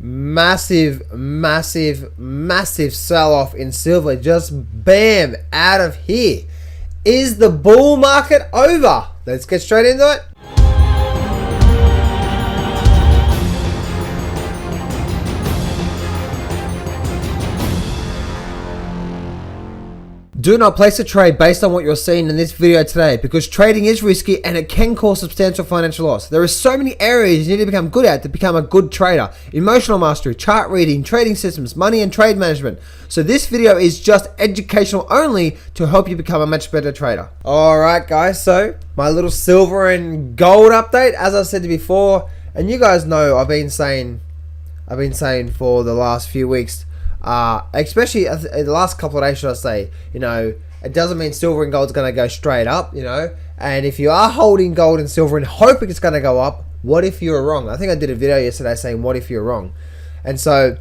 massive sell-off in silver. Just bam, out of here. Is the bull market over? Let's get straight into it. Do not place a trade based on what you're seeing in this video today, because trading is risky and it can cause substantial financial loss. There are so many areas you need to become good at to become a good trader. Emotional mastery, chart reading, trading systems, money and trade management. So this video is just educational only to help you become a much better trader. Alright guys, so my little silver and gold update. As I said before, and you guys know I've been saying for the last few weeks, especially the last couple of days, should I say, it doesn't mean silver and gold's going to go straight up, and if you are holding gold and silver and hoping it's going to go up, what if you're wrong? I think I did a video yesterday saying what if you're wrong. And so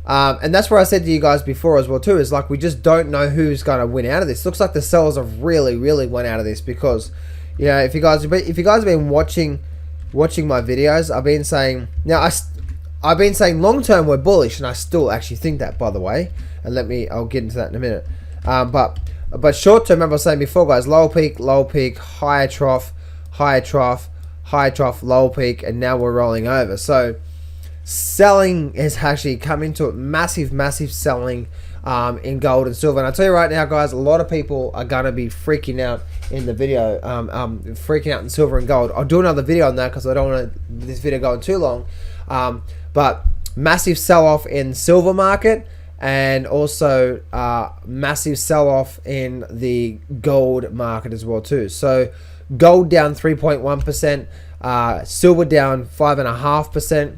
and that's where I said to you guys before as well too, is like we just don't know who's going to win out of this. Looks like the sellers have really went out of this, because if you guys have been watching my videos, I've been saying, I've been saying long term we're bullish, and I still actually think that, by the way. And I'll get into that in a minute. But short term, remember I was saying before, guys, lower peak, higher trough, lower peak, and now we're rolling over. So selling has actually come into it, massive selling in gold and silver. And I'll tell you right now, guys, a lot of people are gonna be freaking out in the video, freaking out in silver and gold. I'll do another video on that because I don't want this video going too long. But massive sell-off in silver market, and also massive sell-off in the gold market as well too. So gold down 3.1%, silver down 5.5%.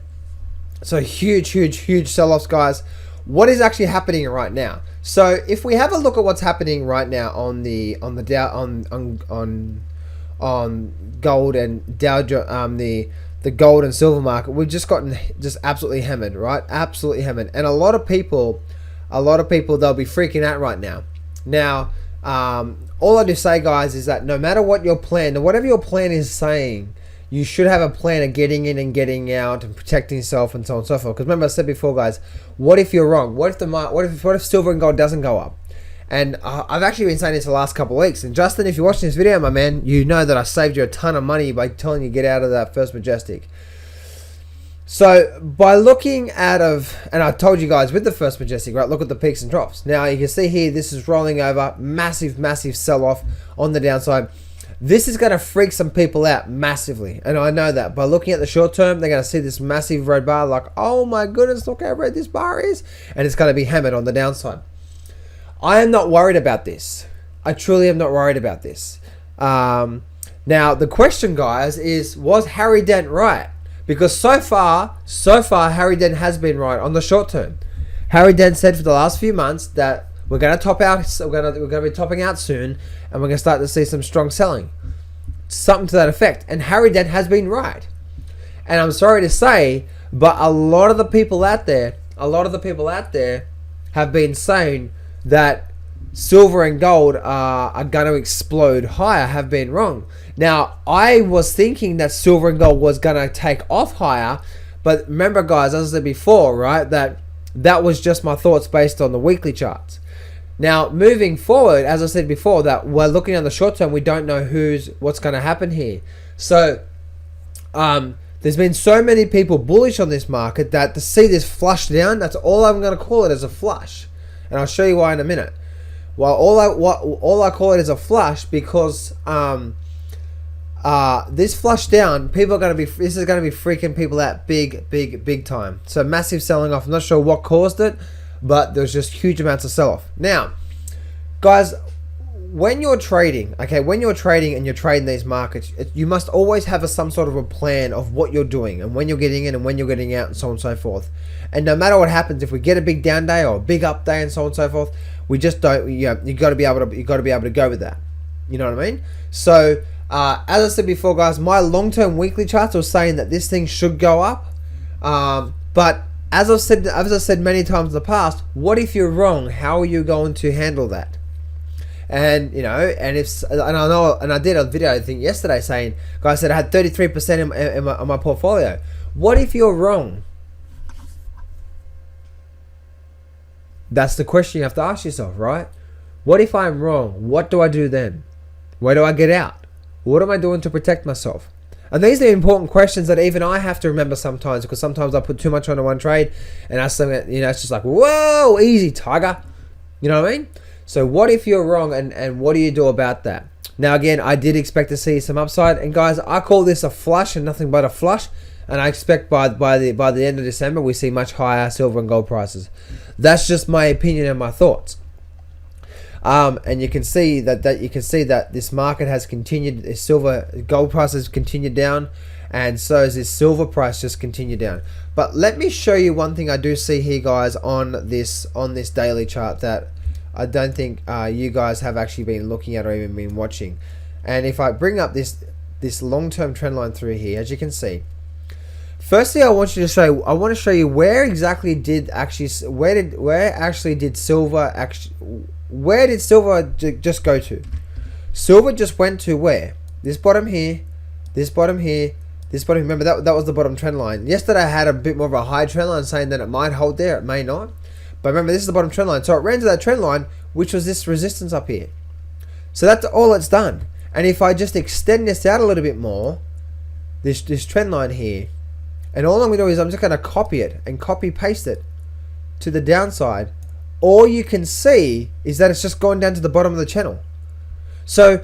So huge sell-offs, guys. What is actually happening right now? So if we have a look at what's happening right now on gold and Dow Jones, the gold and silver market, we've just gotten absolutely hammered, right? Absolutely hammered. And a lot of people, they'll be freaking out right now. Now, all I do say, guys, is that no matter what your plan, whatever your plan is saying, you should have a plan of getting in and getting out and protecting yourself and so on and so forth. Because remember I said before, guys, what if you're wrong? What if silver and gold doesn't go up? And I've actually been saying this the last couple of weeks. And Justin, if you're watching this video, my man, you know that I saved you a ton of money by telling you get out of that First Majestic. So by looking and I told you guys with the First Majestic, right, look at the peaks and troughs. Now you can see here, this is rolling over, massive sell-off on the downside. This is going to freak some people out massively. And I know that. By looking at the short term, they're going to see this massive red bar like, oh my goodness, look how red this bar is. And it's going to be hammered on the downside. I am not worried about this. I truly am not worried about this. Now, the question, guys, is, was Harry Dent right? Because so far, Harry Dent has been right on the short term. Harry Dent said for the last few months that we're going to top out. We're going to be topping out soon, and we're going to start to see some strong selling, something to that effect. And Harry Dent has been right. And I'm sorry to say, but a lot of the people out there have been saying that silver and gold are going to explode higher, have been wrong. Now, I was thinking that silver and gold was going to take off higher, but remember, guys, as I said before, right, that was just my thoughts based on the weekly charts. Now, moving forward, as I said before, that we're looking at the short term, we don't know what's going to happen here. So, there's been so many people bullish on this market that to see this flush down, that's all I'm going to call it, as a flush. And I'll show you why in a minute. Well, all I call it is a flush because this flush down, this is going to be freaking people out big time. So massive selling off. I'm not sure what caused it, but there's just huge amounts of sell off. Now, guys, when you're trading and you're trading these markets, you must always have some sort of a plan of what you're doing and when you're getting in and when you're getting out and so on and so forth. And no matter what happens, if we get a big down day or a big up day and so on and so forth, we just don't. You got to be able to go with that. You know what I mean? So as I said before, guys, my long-term weekly charts are saying that this thing should go up. But as I've said many times in the past, what if you're wrong? How are you going to handle that? And I did a video I think yesterday saying, guys, said I had 33% in my portfolio. What if you're wrong? That's the question you have to ask yourself, right? What if I'm wrong? What do I do then? Where do I get out? What am I doing to protect myself? And these are the important questions that even I have to remember sometimes, because sometimes I put too much onto one trade and that's something, it's just like, whoa, easy, tiger. You know what I mean? So what if you're wrong, and what do you do about that? Now, again, I did expect to see some upside, and guys, I call this a flush and nothing but a flush, and I expect by the end of December we see much higher silver and gold prices. That's just my opinion and my thoughts. And you can see that this market has continued. Gold price has continued down, and so has this silver price just continued down. But let me show you one thing I do see here, guys, on this daily chart that I don't think you guys have actually been looking at or even been watching. And if I bring up this long-term trend line through here, as you can see, firstly, I want to show you where exactly did silver just go to? Silver just went to where? This bottom here, this bottom here, this bottom. Remember that was the bottom trend line. Yesterday I had a bit more of a high trend line saying that it might hold there, it may not. But remember, this is the bottom trend line. So it ran to that trend line, which was this resistance up here. So that's all it's done. And if I just extend this out a little bit more, this trend line here, and all I'm going to do is I'm just going to copy it and copy paste it to the downside. All you can see is that it's just gone down to the bottom of the channel. So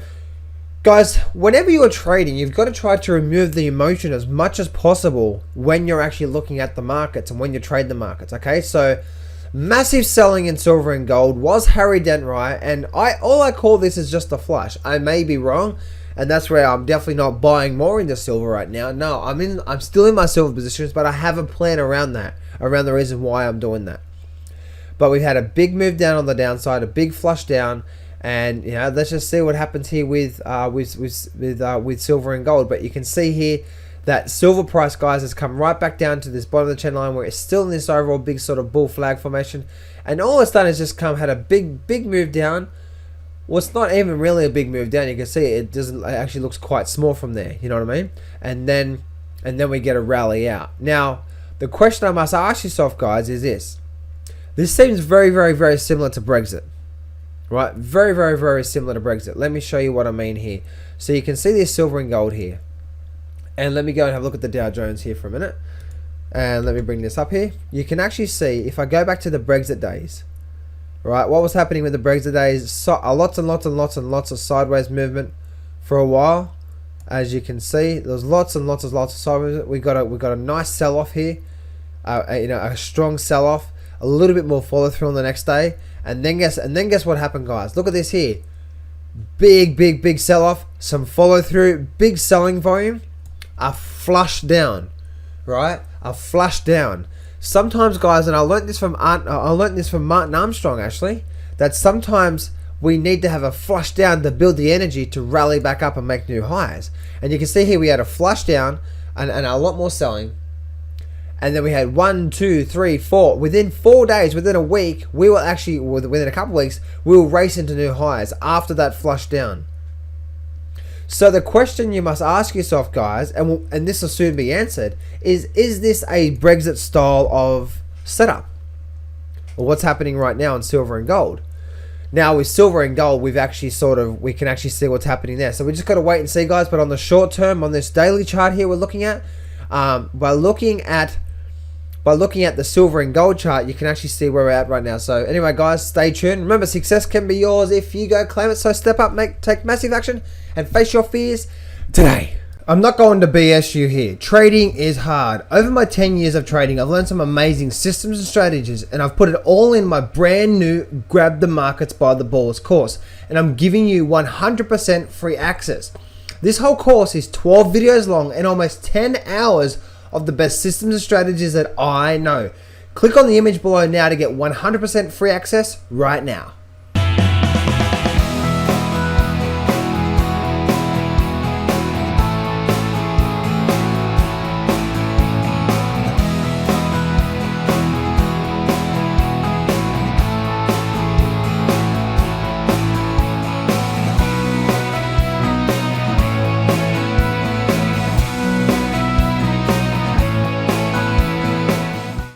guys, whenever you are trading, you've got to try to remove the emotion as much as possible when you're actually looking at the markets and when you trade the markets. Okay, so massive selling in silver and gold. Was Harry Dent right? And all I call this is just a flush. I may be wrong, and that's where I'm definitely not buying more into silver right now. No, I'm still in my silver positions, but I have a plan around that, around the reason why I'm doing that. But we've had a big move down on the downside, a big flush down, and let's just see what happens here with silver and gold. But you can see here that silver price, guys, has come right back down to this bottom of the trend line where it's still in this overall big sort of bull flag formation, and all it's done is just had a big move down. Well, it's not even really a big move down. You can see it actually looks quite small from there. You know what I mean? And then we get a rally out. Now, the question I must ask yourself, guys, is this. This seems very, very, very similar to Brexit, right? Very, very, very similar to Brexit. Let me show you what I mean here. So you can see this silver and gold here. And let me go and have a look at the Dow Jones here for a minute. And let me bring this up here. You can actually see, if I go back to the Brexit days, right? What was happening with the Brexit days? So, lots and lots and lots and lots of sideways movement for a while. As you can see, there was lots and lots of sideways movement. We got a nice sell-off here. A strong sell-off. A little bit more follow through on the next day, and then guess what happened, guys? Look at this here. Big sell off, some follow through, big selling volume, a flush down, right? A flush down. Sometimes, guys, and I learned this from Martin Armstrong actually, that sometimes we need to have a flush down to build the energy to rally back up and make new highs. And you can see here we had a flush down and a lot more selling. And then we had 1, 2, 3, 4. Within 4 days, within a week, we will actually, within a couple of weeks, we will race into new highs after that flush down. So the question you must ask yourself, guys, and this will soon be answered, is this a Brexit style of setup? Or what's happening right now in silver and gold? Now with silver and gold, we can actually see what's happening there. So we just got to wait and see, guys. But on the short term, on this daily chart here we're looking at, by looking at the silver and gold chart, you can actually see where we're at right now. So anyway, guys, stay tuned. Remember, success can be yours if you go claim it. So step up, take massive action, and face your fears today. I'm not going to BS you here. Trading is hard. Over my 10 years of trading, I've learned some amazing systems and strategies, and I've put it all in my brand new Grab the Markets by the Balls course. And I'm giving you 100% free access. This whole course is 12 videos long and almost 10 hours of the best systems and strategies that I know. Click on the image below now to get 100% free access right now.